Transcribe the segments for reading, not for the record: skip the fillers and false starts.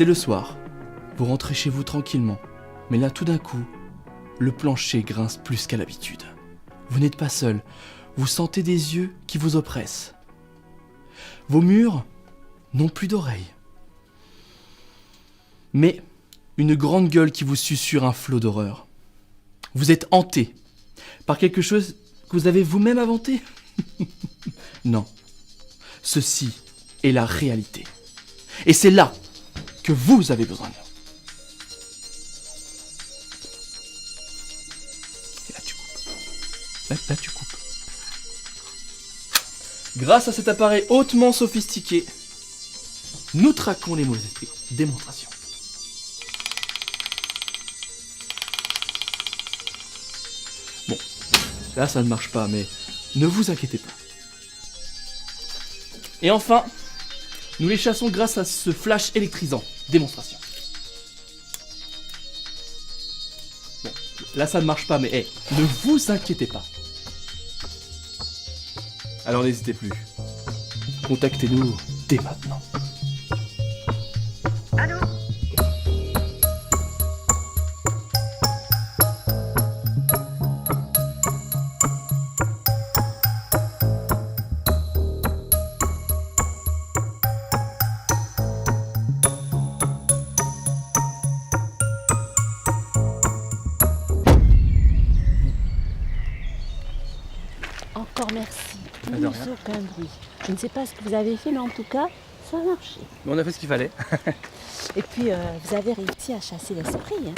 C'est le soir. Vous rentrez chez vous tranquillement. Mais là, tout d'un coup, le plancher grince plus qu'à l'habitude. Vous n'êtes pas seul. Vous sentez des yeux qui vous oppressent. Vos murs n'ont plus d'oreilles. Mais une grande gueule qui vous susurre un flot d'horreur. Vous êtes hanté par quelque chose que vous avez vous-même inventé. Non. Ceci est la réalité. Et c'est là que vous avez besoin de nous. Et là tu coupes. Là tu coupes. Grâce à cet appareil hautement sophistiqué, nous traquons les mauvais esprits. Démonstration. Bon, là ça ne marche pas, mais ne vous inquiétez pas. Et enfin, nous les chassons grâce à ce flash électrisant. Démonstration. Bon, là ça ne marche pas, mais ne vous inquiétez pas. Alors n'hésitez plus. Contactez-nous dès maintenant. Allô? Encore merci. De Plus rien. aucun bruit. Je ne sais pas ce que vous avez fait, mais en tout cas, ça a marché. On a fait ce qu'il fallait. Et puis, vous avez réussi à chasser l'esprit. Hein.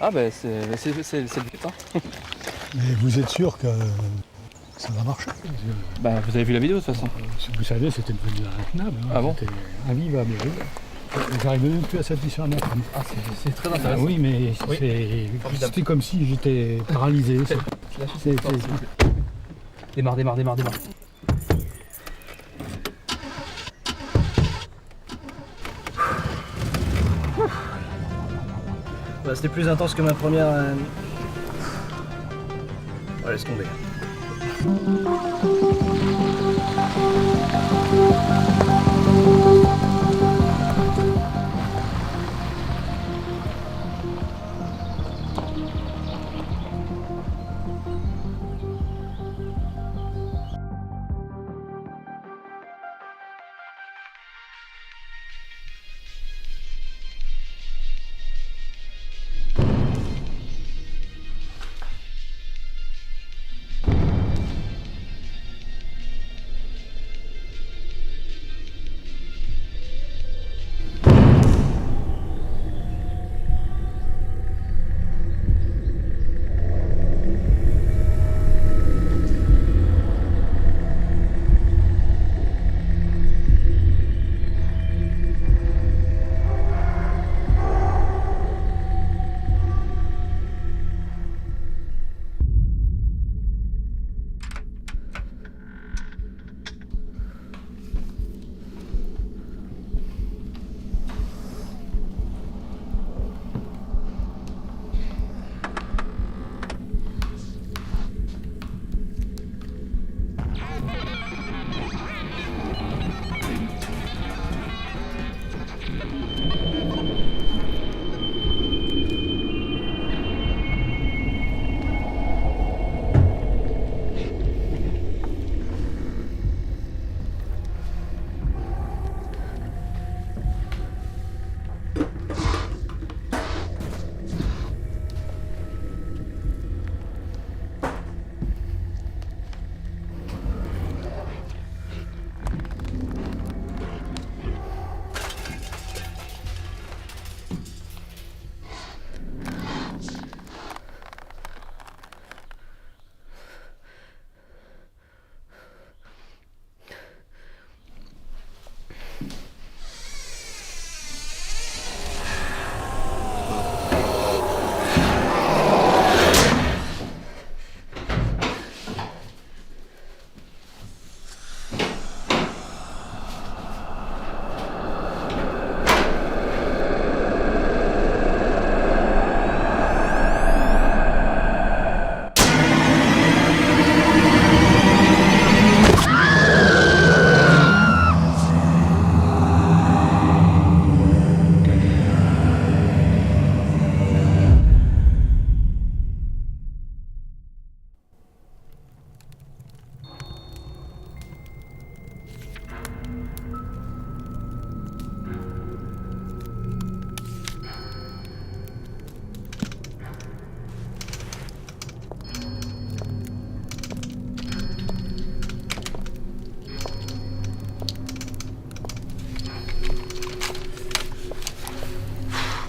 Ah bah c'est le but. Hein. Mais vous êtes sûr que ça va marcher? Bah vous avez vu la vidéo de toute façon. Vous savez, c'était devenu intenable. Hein. Ah bon? C'était invivable. J'arrivais même plus à satisfaire ma femme. Ah c'est très Ah intéressant. oui, mais Oui. Formidable. c'était comme si j'étais paralysé. Démarre. Bah, c'était plus intense que ma première. Oh, laisse tomber.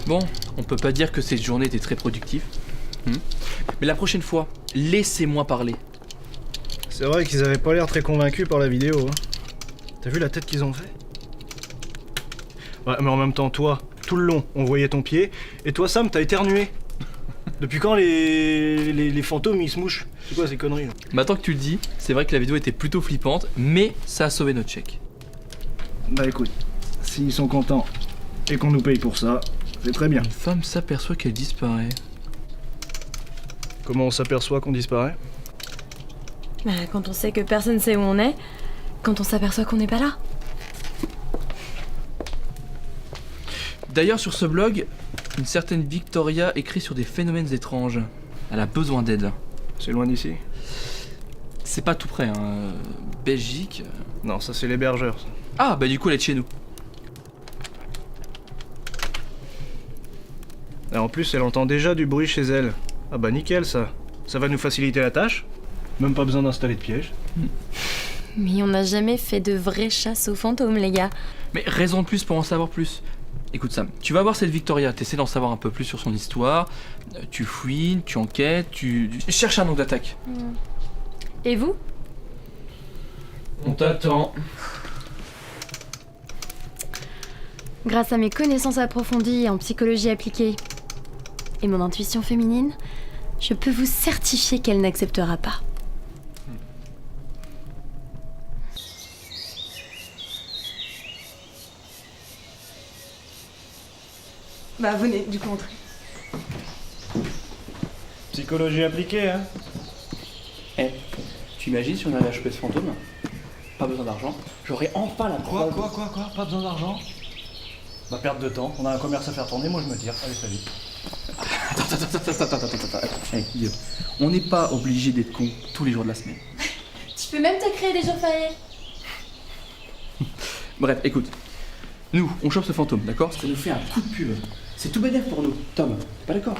Bon, on peut pas dire que cette journée était très productive. Mais la prochaine fois, laissez-moi parler. C'est vrai qu'ils avaient pas l'air très convaincus par la vidéo. Hein. T'as vu la tête qu'ils ont fait? Ouais, mais en même temps, toi, tout le long, on voyait ton pied, et toi, Sam, t'as éternué. Depuis quand les fantômes, ils se mouchent? C'est quoi ces conneries là? Maintenant que tu le dis, c'est vrai que la vidéo était plutôt flippante, mais ça a sauvé notre chèque. Bah écoute, s'ils sont contents et qu'on nous paye pour ça, c'est très bien. Une femme s'aperçoit qu'elle disparaît. Comment on s'aperçoit qu'on disparaît? Bah, quand on sait que personne sait où on est, quand on s'aperçoit qu'on n'est pas là. D'ailleurs, sur ce blog, une certaine Victoria écrit sur des phénomènes étranges. Elle a besoin d'aide. C'est loin d'ici? C'est pas tout près, hein. Belgique. Non, ça c'est l'hébergeur. Ça. Ah, bah du coup, elle est de chez nous. Et en plus, elle entend déjà du bruit chez elle. Ah bah nickel ça. Ça va nous faciliter la tâche. Même pas besoin d'installer de piège. Mais on n'a jamais fait de vraie chasse aux fantômes, les gars. Mais raison de plus pour en savoir plus. Écoute Sam, tu vas voir cette Victoria, t'essaies d'en savoir un peu plus sur son histoire, tu fouines, tu enquêtes, tu cherches un angle d'attaque. Et vous? On t'attend. Grâce à mes connaissances approfondies en psychologie appliquée et mon intuition féminine, je peux vous certifier qu'elle n'acceptera pas. Bah venez, du coup, entrez. Psychologie appliquée, hein? Eh, tu imagines si on avait à choper ce fantôme? Pas besoin d'argent. J'aurais enfin la preuve. Quoi? Pas besoin d'argent? Bah perte de temps, on a un commerce à faire tourner, moi je me tire. Allez, salut. Attends. Hey, Guillaume, on n'est pas obligé d'être con tous les jours de la semaine. Tu peux même te créer des jours fériés. Bref, écoute. Nous, on chope ce fantôme, d'accord? Ça nous fait un coup de pub. C'est tout bénef pour nous. Tom, t'es pas d'accord?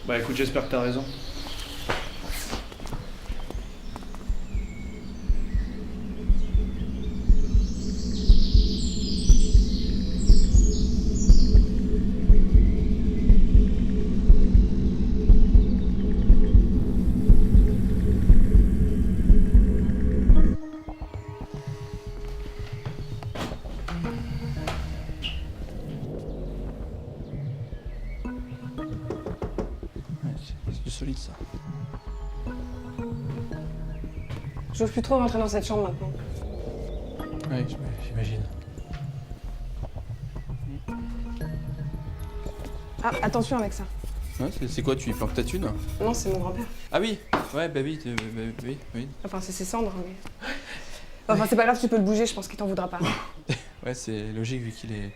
Bah écoute, j'espère que t'as raison. C'est solide ça. J'ose plus trop rentrer dans cette chambre maintenant. Ouais, j'imagine. Ah, attention avec ça. Ouais, c'est quoi, tu y planques ta thune? Non, c'est mon grand-père. Ah oui, ouais, bah oui, oui. Enfin, c'est ses cendres, mais... Enfin, c'est pas grave, tu peux le bouger, je pense qu'il t'en voudra pas. Ouais, c'est logique vu qu'il est...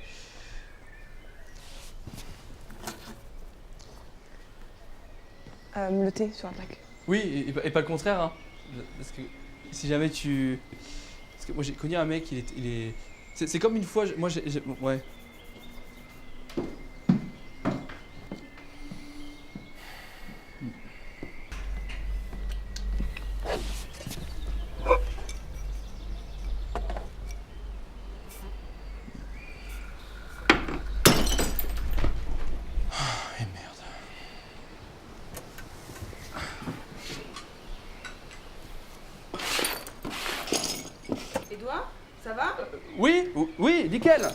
Le thé sur la plaque. Oui, et pas le contraire, hein. Parce que si jamais tu... Parce que moi j'ai connu un mec, il est... C'est comme une fois, moi j'ai... Ouais. Et merde. Edouard, ça va? Oui, nickel.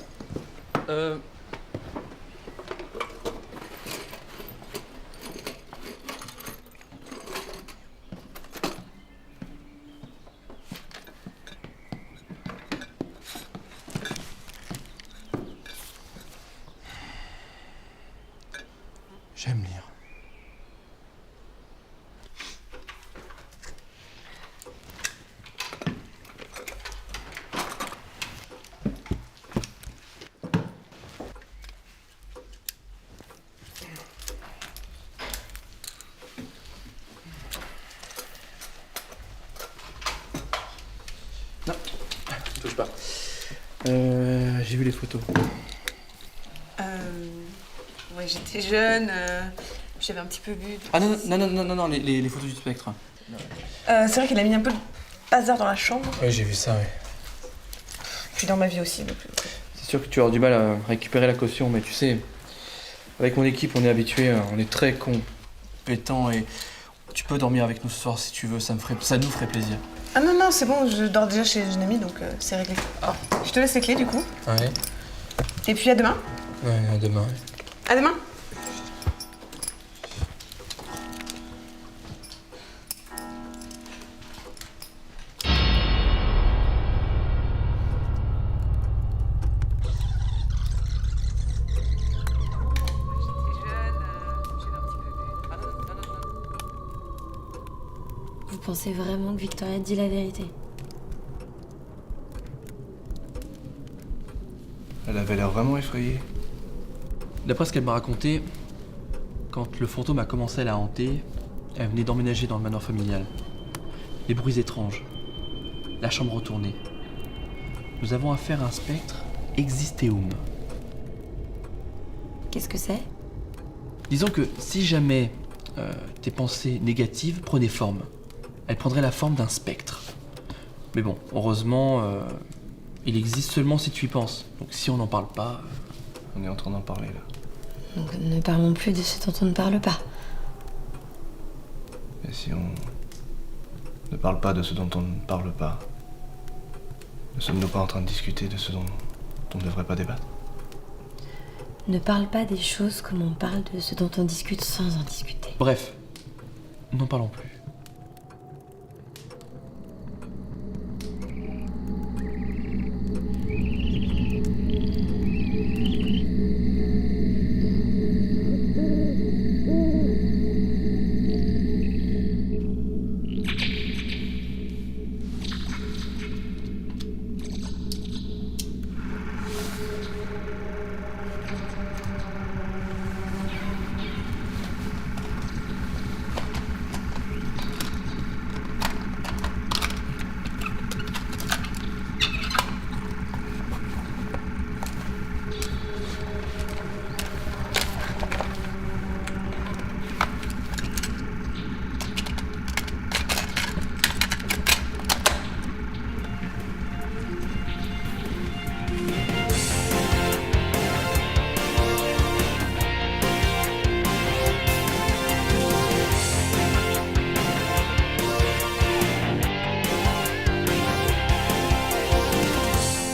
J'aime lire. Non, touche pas. J'ai vu les photos. Ouais, j'étais jeune, j'avais un petit peu bu. Ah non, les photos du spectre. C'est vrai qu'elle a mis un peu le bazar dans la chambre. Ouais, j'ai vu ça, ouais. Puis dans ma vie aussi. Donc... C'est sûr que tu vas avoir du mal à récupérer la caution, mais tu sais, avec mon équipe, on est habitué, on est très compétents et tu peux dormir avec nous ce soir si tu veux, ça nous ferait plaisir. Ah non, non, c'est bon, je dors déjà chez une amie, donc c'est réglé. Oh, je te laisse les clés du coup. Ouais. Et puis à demain. Ouais, à demain. À demain. Vous pensez vraiment que Victoria dit la vérité? Elle avait l'air vraiment effrayée. D'après ce qu'elle m'a raconté, quand le fantôme a commencé à la hanter, elle venait d'emménager dans le manoir familial. Les bruits étranges, la chambre retournée. Nous avons affaire à un spectre existeum. Qu'est-ce que c'est? Disons que si jamais tes pensées négatives prenaient forme, elles prendraient la forme d'un spectre. Mais bon, heureusement, il existe seulement si tu y penses. Donc si on n'en parle pas... On est en train d'en parler là. Donc ne parlons plus de ce dont on ne parle pas. Et si on ne parle pas de ce dont on ne parle pas, ne sommes-nous pas en train de discuter de ce dont on ne devrait pas débattre? Ne parle pas des choses comme on parle de ce dont on discute sans en discuter. Bref, n'en parlons plus.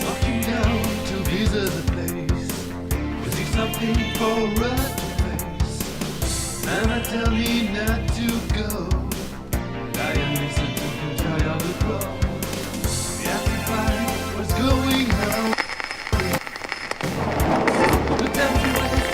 Walking down to visit the place, to see something for us to face. Mama tell me not to go, but I am listening to the joy of the crow. We have to find what's going on. The time to rest.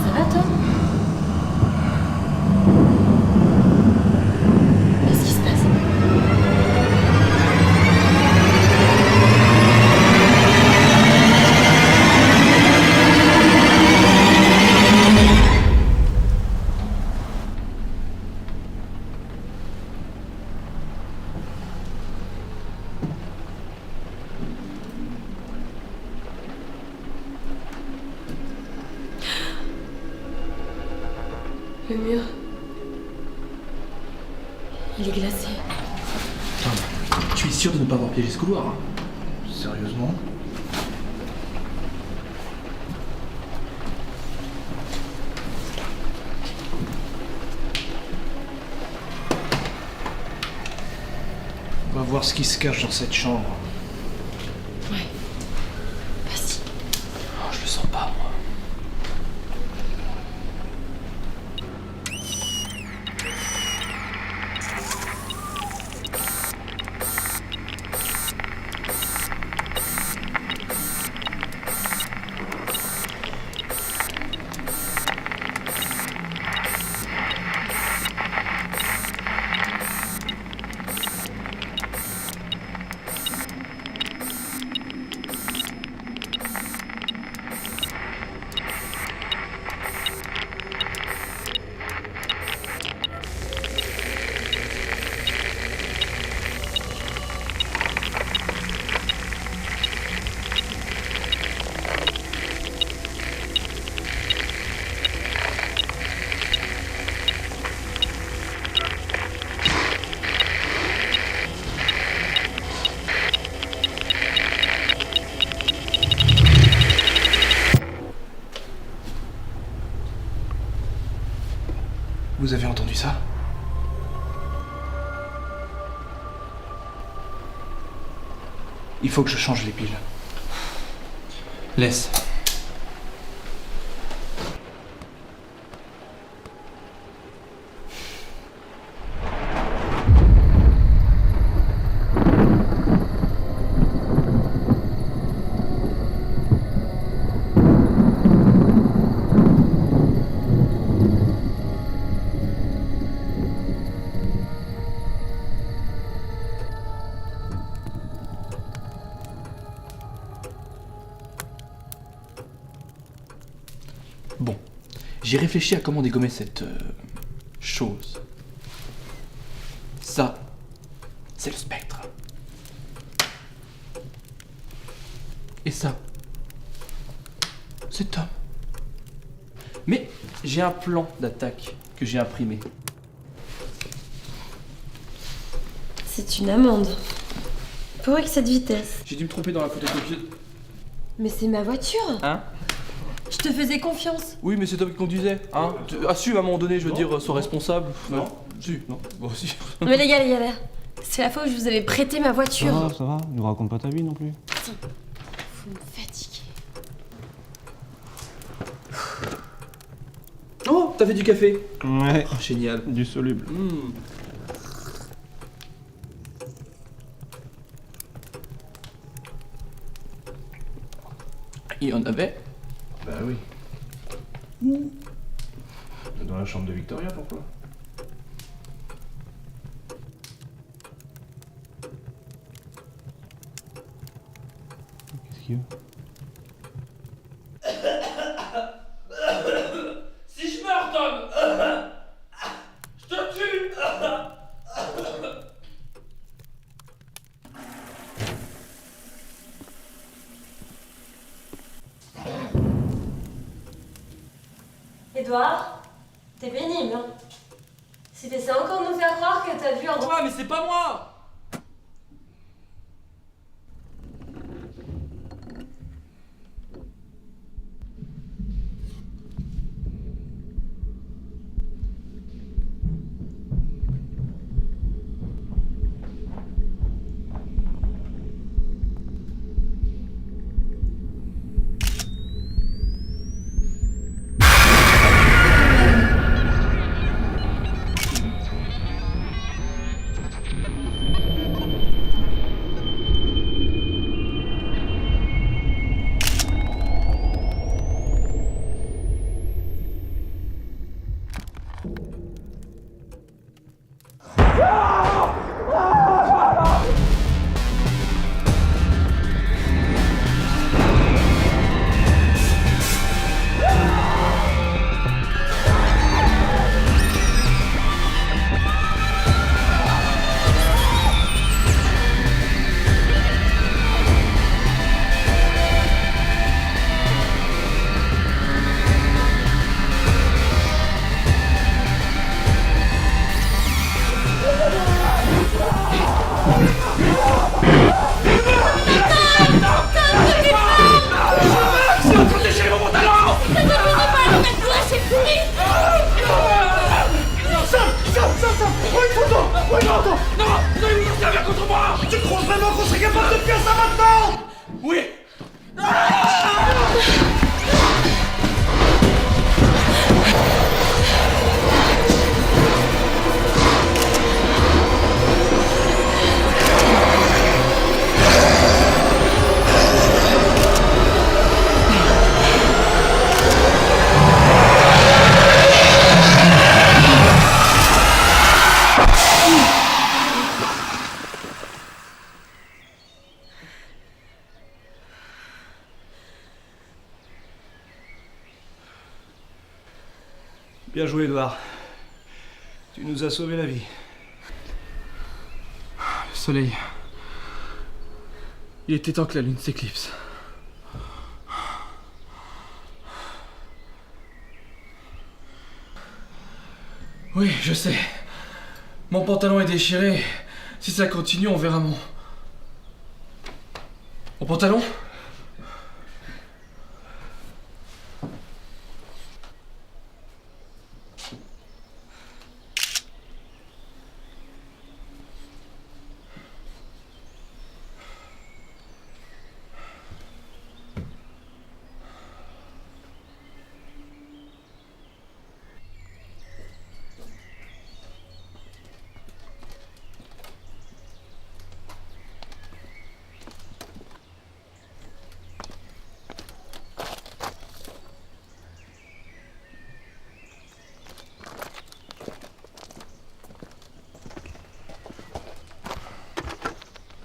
Ça va, toi? Qu'est-ce qui se passe? Le mur. Il est glacé. Tu es sûr de ne pas avoir piégé ce couloir, hein? Sérieusement? On va voir ce qui se cache dans cette chambre. Vas-y. Oh, je le sens pas, moi. Vous avez entendu ça? Il faut que je change les piles. Laisse. Bon, j'ai réfléchi à comment dégommer cette chose. Ça, c'est le spectre. Et ça, c'est Tom. Mais j'ai un plan d'attaque que j'ai imprimé. C'est une amende. Pour que cette vitesse. J'ai dû me tromper dans la photocopieuse. Mais c'est ma voiture. Hein? Je te faisais confiance. Oui, mais c'est toi qui conduisais, hein? Assume à un moment donné, je veux dire, sois responsable. Non. Si, non. Bon, si. Mais les gars, là. C'est la fois où je vous avais prêté ma voiture. Ça va, nous raconte pas ta vie non plus. Vous me fatiguez. Oh, t'as fait du café. Ouais, Oh, génial. du soluble. Il y en avait. Bah oui. Dans la chambre de Victoria, pourquoi? Qu'est-ce qu'il y a? Si je meurs, Tom, je te tue. Edouard, t'es pénible, hein. Si t'essaies encore de nous faire croire que t'as vu un... Quoi? Mais c'est pas moi. Bien joué, Edouard. Tu nous as sauvé la vie. Le soleil. Il était temps que la lune s'éclipse. Oui, je sais. Mon pantalon est déchiré. Si ça continue, on verra mon pantalon.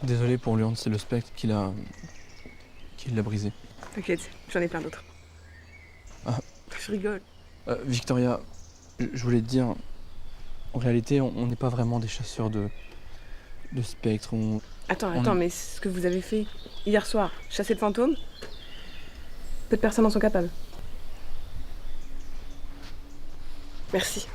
Désolé pour Lurne, c'est le spectre qui l'a brisé. T'inquiète, j'en ai plein d'autres. Ah. Je rigole. Victoria, je voulais te dire, en réalité, on n'est pas vraiment des chasseurs de spectres. Attends, mais ce que vous avez fait hier soir, chasser le fantôme, peu de personnes en sont capables. Merci.